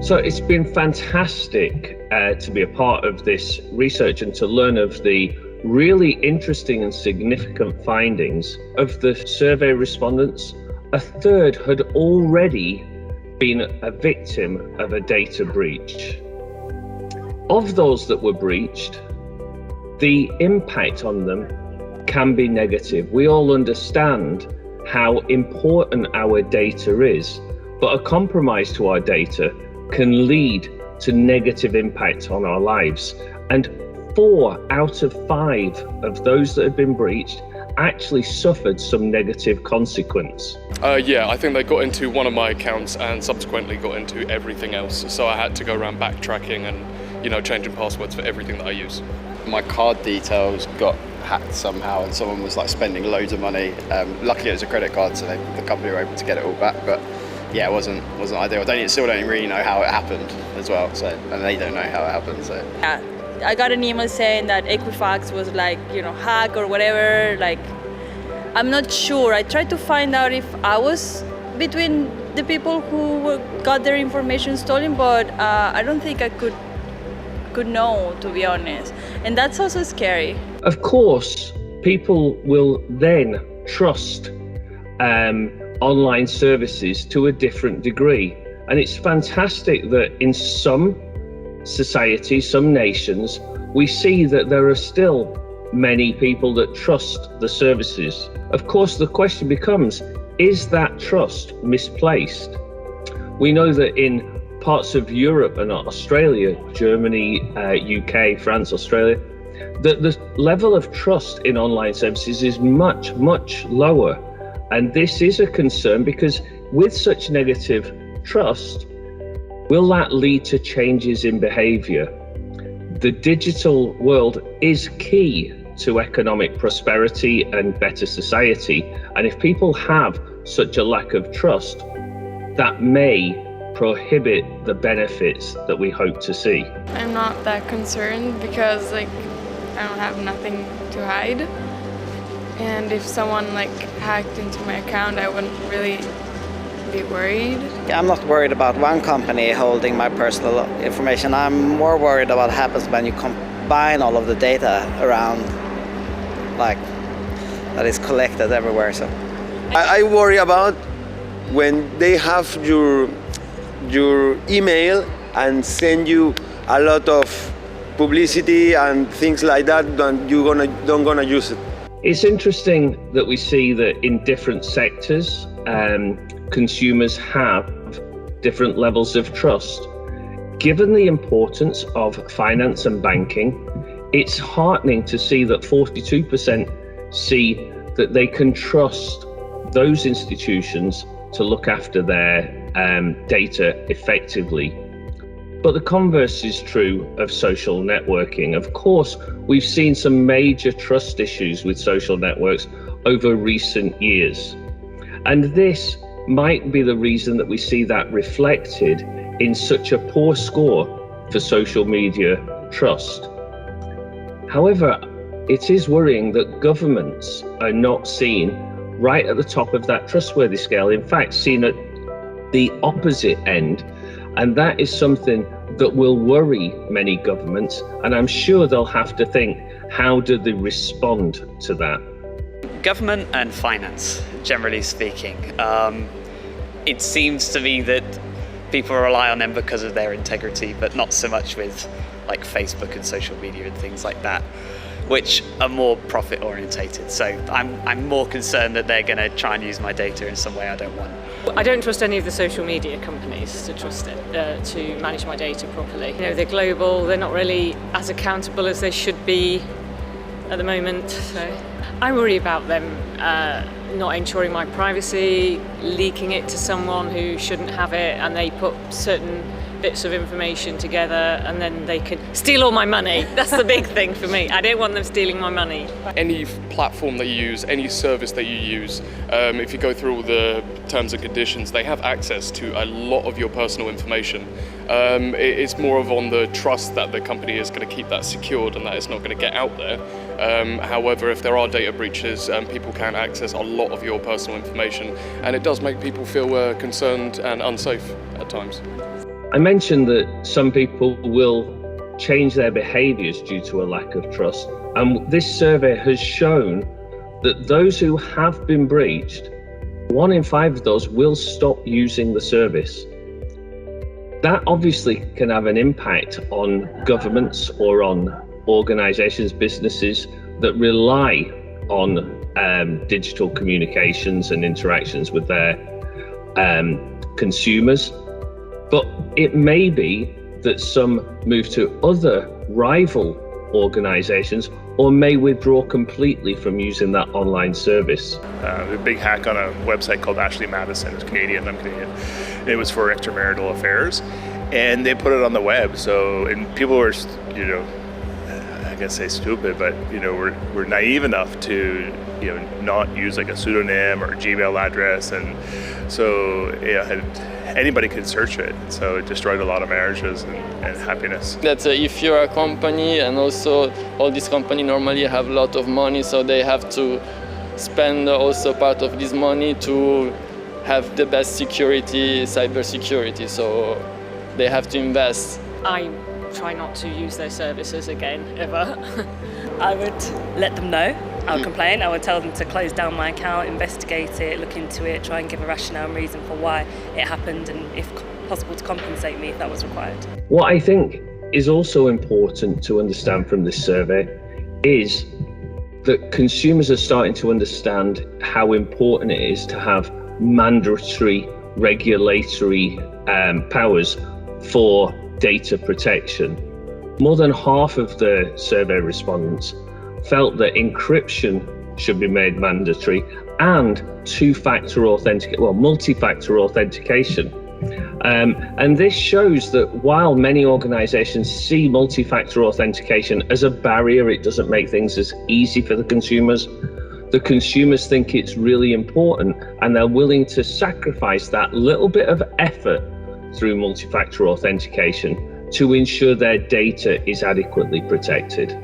So it's been fantastic to be a part of this research and to learn of the really interesting and significant findings. Of the survey respondents, a third had already been a victim of a data breach. Of those that were breached, the impact on them can be negative. We all understand how important our data is, but a compromise to our data can lead to negative impact on our lives. And 4 out of 5 of those that have been breached actually suffered some negative consequence. Yeah, I think they got into one of my accounts and subsequently got into everything else. So I had to go around backtracking and, changing passwords for everything that I use. My card details got hacked somehow and someone was spending loads of money. Luckily it was a credit card, so the company were able to get it all back, but yeah, it wasn't ideal. Still don't really know how it happened as well, and they don't know how it happened. So yeah, I got an email saying that Equifax was hacked or whatever. I'm not sure. I tried to find out if I was between the people who got their information stolen, but I don't think I could know, to be honest. And that's also scary. Of course, people will then trust online services to a different degree. And it's fantastic that in some societies, some nations, we see that there are still many people that trust the services. Of course, the question becomes, is that trust misplaced? We know that in parts of Europe and Australia, Germany, UK, France, Australia, that the level of trust in online services is much, much lower. And this is a concern because with such negative trust, will that lead to changes in behavior? The digital world is key to economic prosperity and better society. And if people have such a lack of trust, that may prohibit the benefits that we hope to see. I'm not that concerned because I don't have nothing to hide. And if someone hacked into my account, I wouldn't really be worried. I'm not worried about one company holding my personal information. I'm more worried about what happens when you combine all of the data around, that is collected everywhere. So I worry about when they have your email and send you a lot of publicity and things like that, then you don't gonna use it. It's interesting that we see that in different sectors, consumers have different levels of trust. Given the importance of finance and banking, it's heartening to see that 42% see that they can trust those institutions to look after their data effectively. But the converse is true of social networking. Of course, we've seen some major trust issues with social networks over recent years. And this might be the reason that we see that reflected in such a poor score for social media trust. However, it is worrying that governments are not seen right at the top of that trustworthy scale, in fact, seen at the opposite end. And that is something that will worry many governments. And I'm sure they'll have to think, how do they respond to that? Government and finance, generally speaking. It seems to me that people rely on them because of their integrity, but not so much with Facebook and social media and things like that, which are more profit orientated. So I'm more concerned that they're going to try and use my data in some way I don't want. I don't trust any of the social media companies to trust it, to manage my data properly. They're global, they're not really as accountable as they should be at the moment. So I worry about them not ensuring my privacy, leaking it to someone who shouldn't have it, and they put certain bits of information together and then they could steal all my money. That's the big thing for me. I don't want them stealing my money. Any platform that you use, any service that you use, if you go through all the terms and conditions, they have access to a lot of your personal information. It's more of on the trust that the company is going to keep that secured and that it's not going to get out there. However, if there are data breaches, people can access a lot of your personal information, and it does make people feel concerned and unsafe at times. I mentioned that some people will change their behaviors due to a lack of trust. And this survey has shown that those who have been breached, 1 in 5 of those will stop using the service. That obviously can have an impact on governments or on organizations, businesses that rely on digital communications and interactions with their consumers. But it may be that some move to other rival organizations or may withdraw completely from using that online service. A big hack on a website called Ashley Madison. It's Canadian, I'm Canadian. It was for extramarital affairs, and they put it on the web. So, and people were, I guess say stupid, but we're naive enough to not use like a pseudonym or a Gmail address, and so anybody could search it. So it destroyed a lot of marriages and happiness. That if you're a company, and also all these companies normally have a lot of money, so they have to spend also part of this money to have the best security, cyber security. So they have to invest. I try not to use their services again, ever. I would let them know. I would complain. I would tell them to close down my account, investigate it, look into it, try and give a rationale and reason for why it happened, and if possible to compensate me if that was required. What I think is also important to understand from this survey is that consumers are starting to understand how important it is to have mandatory regulatory powers for data protection. More than half of the survey respondents felt that encryption should be made mandatory and multi-factor authentication. And this shows that while many organizations see multi-factor authentication as a barrier, it doesn't make things as easy for the consumers think it's really important, and they're willing to sacrifice that little bit of effort through multi-factor authentication to ensure their data is adequately protected.